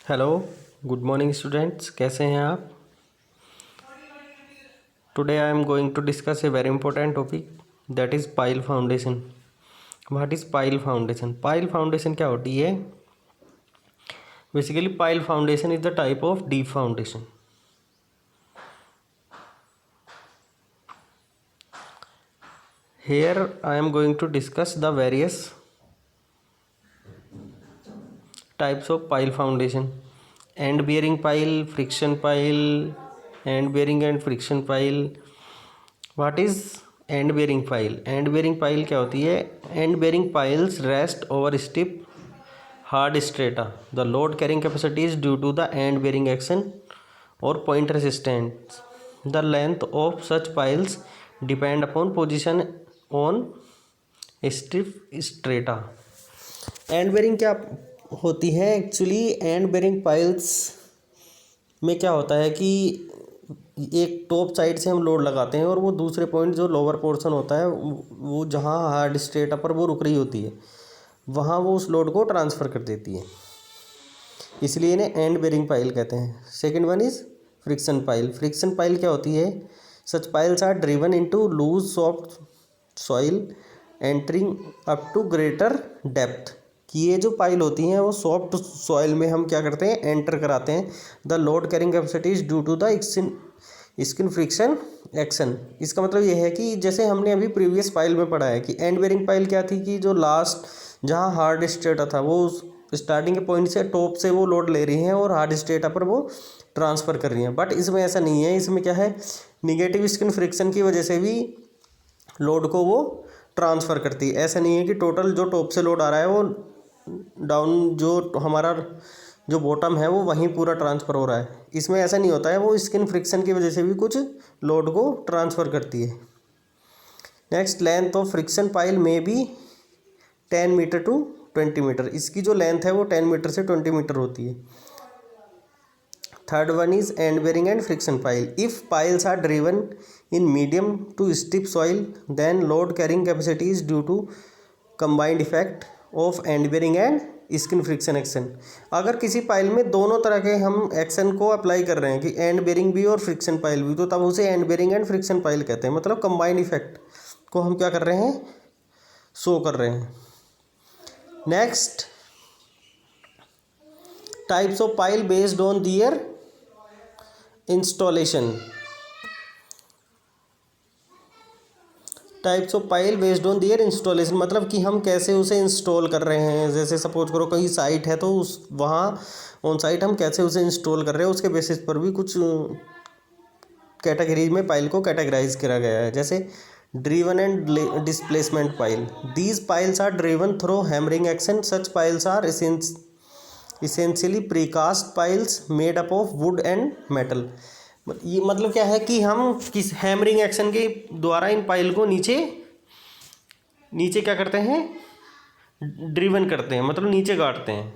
Hello, good morning students. कैसे हैं आप? Today I am going to discuss a very important topic that is pile foundation. What is pile foundation? Pile foundation क्या होती है? Basically pile foundation is the type of deep foundation. Here I am going to discuss the various types of pile foundation: end bearing pile, friction pile, end bearing and friction pile. What is end bearing pile? End bearing pile क्या होती है? End bearing piles rest over stiff hard strata. The load carrying capacity is due to the end bearing action or point resistance. The length of such piles depend upon position on stiff strata. End bearing क्या होती है? Actually and bearing piles में क्या होता है कि एक top side से हम लोड लगाते हैं और वो दूसरे पॉइंट जो लोअर पोर्शन होता है वो जहाँ हार्ड स्ट्रेटा पर वो रुक रही होती है वहाँ वो उस लोड को ट्रांसफ़र कर देती है, इसलिए इन्हें एंड बेरिंग पाइल कहते हैं। Second one is friction pile. Friction pile क्या होती है? Such piles are driven into loose soft soil entering up to greater depth. कि ये जो पाइल होती हैं वो सॉफ्ट सॉइल में हम क्या करते हैं? एंटर कराते हैं। The load carrying capacity is due to the skin friction action. इसका मतलब ये है कि जैसे हमने अभी प्रीवियस पाइल में पढ़ा है कि एंड बेरिंग पाइल क्या थी कि जो लास्ट जहाँ हार्ड स्ट्रेटा था वो स्टार्टिंग के पॉइंट से टॉप से वो लोड ले रही हैं और हार्ड स्ट्रेटा पर वो ट्रांसफ़र कर रही हैं। बट इसमें ऐसा नहीं है। इसमें क्या है? निगेटिव स्किन फ्रिक्शन की वजह से भी लोड को वो ट्रांसफ़र करती है। ऐसा नहीं है कि टोटल जो टॉप से लोड आ रहा है वो डाउन जो हमारा जो बॉटम है वो वहीं पूरा ट्रांसफ़र हो रहा है। इसमें ऐसा नहीं होता है। वो स्किन फ्रिक्शन की वजह से भी कुछ लोड को ट्रांसफ़र करती है। Next, length of friction pile में भी 10 मीटर टू 20 मीटर। इसकी जो लेंथ है वो 10 मीटर से 20 मीटर होती है। Third one is end bearing and friction pile. If piles are driven in medium to stiff soil then load carrying capacity is due to combined effect of end bearing and skin friction action. अगर किसी pile में दोनों तरह के हम action को apply कर रहे हैं कि एंड बेरिंग भी और फ्रिक्शन पाइल भी, तो तब उसे end bearing and friction pile कहते हैं। मतलब कंबाइंड इफेक्ट को हम क्या कर रहे हैं? शो कर रहे हैं। Next, types of pile based on their installation. Types of pile based on their installation मतलब कि हम कैसे उसे इंस्टॉल कर रहे हैं। जैसे सपोज करो कहीं साइट है तो उस वहाँ ऑन साइट हम कैसे उसे इंस्टॉल कर रहे हैं उसके बेसिस पर भी कुछ कैटेगरीज में पाइल को कैटेगराइज करा गया है। जैसे driven and displacement pile. These piles are driven through hammering action. Such piles are essentially precast piles made up of wood and metal. ये मतलब क्या है कि हम किस हैमरिंग एक्शन के द्वारा इन पाइल को नीचे क्या करते हैं? ड्रिवन करते हैं, मतलब नीचे गाड़ते हैं।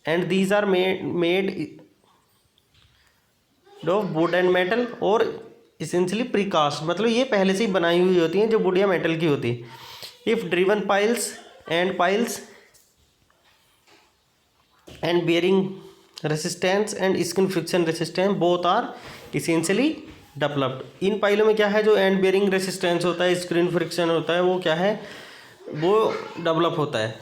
And these are made of wood and metal और इसेंशियली प्रीकास्ट मतलब ये पहले से ही बनाई हुई होती हैं जो वुड या मेटल की होती है। If driven piles and bearing resistance and skin friction resistance both are essentially developed. इन पाइलों में क्या है? जो एंड बेयरिंग रेसिस्टेंस होता है, स्किन फ्रिक्शन होता है, वो क्या है? वो डेवलप होता है।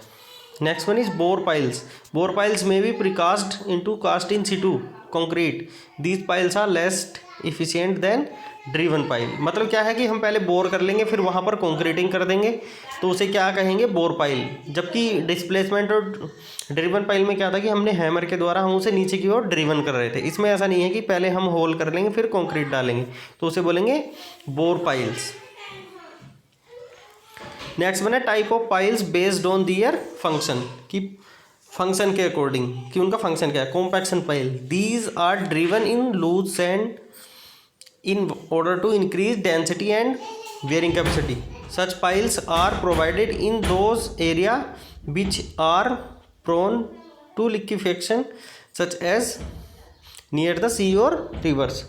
Next one is bore piles. Bore piles में भी precast into cast in situ concrete. These piles are less efficient than driven pile. मतलब क्या है कि हम पहले बोर कर लेंगे फिर वहाँ पर कंक्रीटिंग कर देंगे तो उसे क्या कहेंगे? Bore pile. जबकि डिस्प्लेसमेंट और ड्रिवन पाइल में क्या था कि हमने हैमर के द्वारा हम उसे नीचे की ओर ड्रिवन कर रहे थे। इसमें ऐसा नहीं है कि पहले हम होल कर लेंगे फिर कंक्रीट डालेंगे, तो उसे बोलेंगे बोर पाइल्स। नेक्स्ट वन है type of piles based on their function. कि फंक्शन के अकॉर्डिंग कि उनका फंक्शन क्या है। Compaction pile. These are driven in loose sand in order to increase density and bearing capacity. Such piles are provided in those area which are prone to liquefaction such as near the sea or rivers.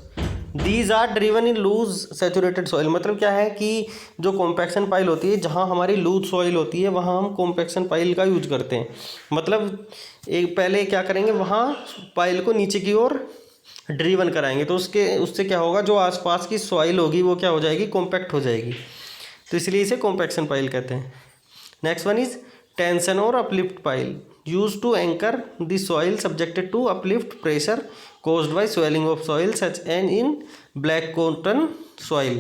These are driven in loose saturated soil, मतलब क्या है कि जो compaction pile होती है, जहाँ हमारी loose soil होती है वहाँ हम कॉम्पैक्शन पाइल का यूज करते हैं। मतलब एक पहले क्या करेंगे, वहाँ पाइल को नीचे की ओर ड्रिवन कराएंगे, तो उससे क्या होगा, जो आसपास की सॉइल होगी वो क्या हो जाएगी, कॉम्पैक्ट हो जाएगी, तो इसलिए इसे कॉम्पैक्शन पाइल कहते हैं। नेक्स्ट वन इज टेंशन और uplift pile, use to anchor the soil subjected to uplift pressure caused by swelling of soil such and in black cotton soil।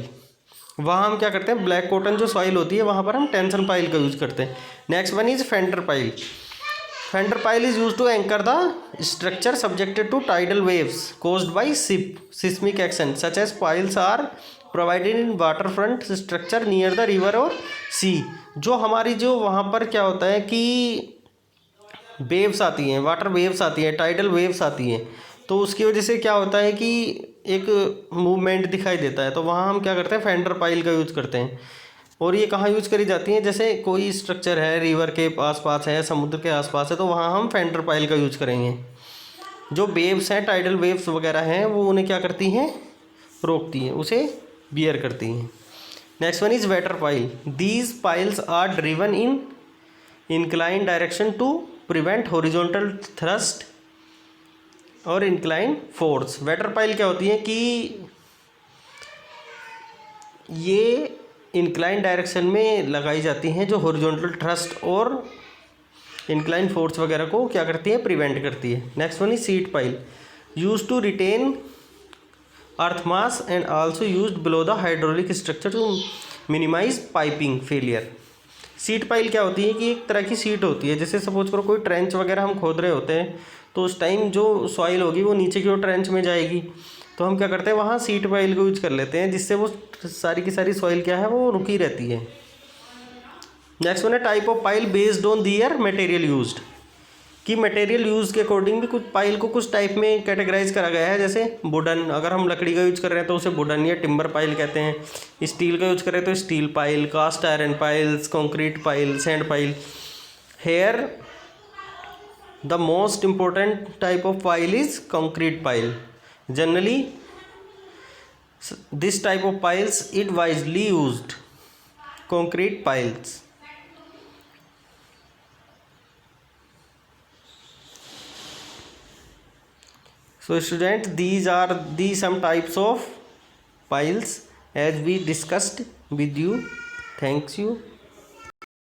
वहाँ हम क्या करते हैं, ब्लैक कॉटन जो सॉइल होती है वहाँ पर हम टेंशन पाइल का यूज करते हैं। Next one is fender pile. Fender pile is use to anchor the structure subjected to tidal waves caused by seismic action such as piles are provided in waterfront structure near the river or sea। जो हमारी जो वहाँ पर क्या होता है कि waves आती हैं, वाटर वेव्स आती हैं, टाइडल वेव्स आती हैं, तो उसकी वजह से क्या होता है कि एक मूवमेंट दिखाई देता है, तो वहाँ हम क्या करते हैं, फेंडर पाइल का यूज़ करते हैं। और ये कहाँ यूज़ करी जाती हैं, जैसे कोई स्ट्रक्चर है रिवर के आसपास है, समुद्र के आसपास है, तो वहाँ हम फेंडर पाइल का यूज़ करेंगे। जो वेव्स हैं, टाइडल वेव्स वगैरह हैं, वो उन्हें क्या करती हैं, रोकती हैं, उसे बियर करती हैं। Next one is batter pile. These piles are driven in incline direction to prevent horizontal thrust और इंक्लाइन फोर्स। वेटर पाइल क्या होती है कि ये इंक्लाइन डायरेक्शन में लगाई जाती हैं, जो हॉरिजॉन्टल थ्रस्ट और इंक्लाइन फोर्स वगैरह को क्या करती है, प्रिवेंट करती है। Next one is sheet pile, use to retain earth mass and also used below the hydraulic structure to minimize piping failure. Sheet pile क्या होती है कि एक तरह की सीट होती है, जैसे सपोज करो कोई ट्रेंच वगैरह हम खोद रहे होते हैं, तो उस टाइम जो सॉइल होगी वो नीचे की ओर ट्रेंच में जाएगी, तो हम क्या करते हैं, वहाँ सीट पाइल को यूज कर लेते हैं, जिससे वो सारी की सारी सॉइल क्या है, वो रुकी रहती है। नेक्स्ट वन है type of pile based on their material used, कि मटेरियल यूज़ के अकॉर्डिंग भी कुछ पाइल को कुछ टाइप में कैटेगराइज करा गया है। जैसे वुडन, अगर हम लकड़ी का यूज कर रहे हैं तो उसे वुडन या टिम्बर पाइल कहते हैं। स्टील का यूज करें तो steel pile, cast iron piles, concrete pile, sand pile. Here the most important type of pile is concrete pile. Generally this type of piles it widely used concrete piles. So students, these are the some types of piles as we discussed with you. Thanks you.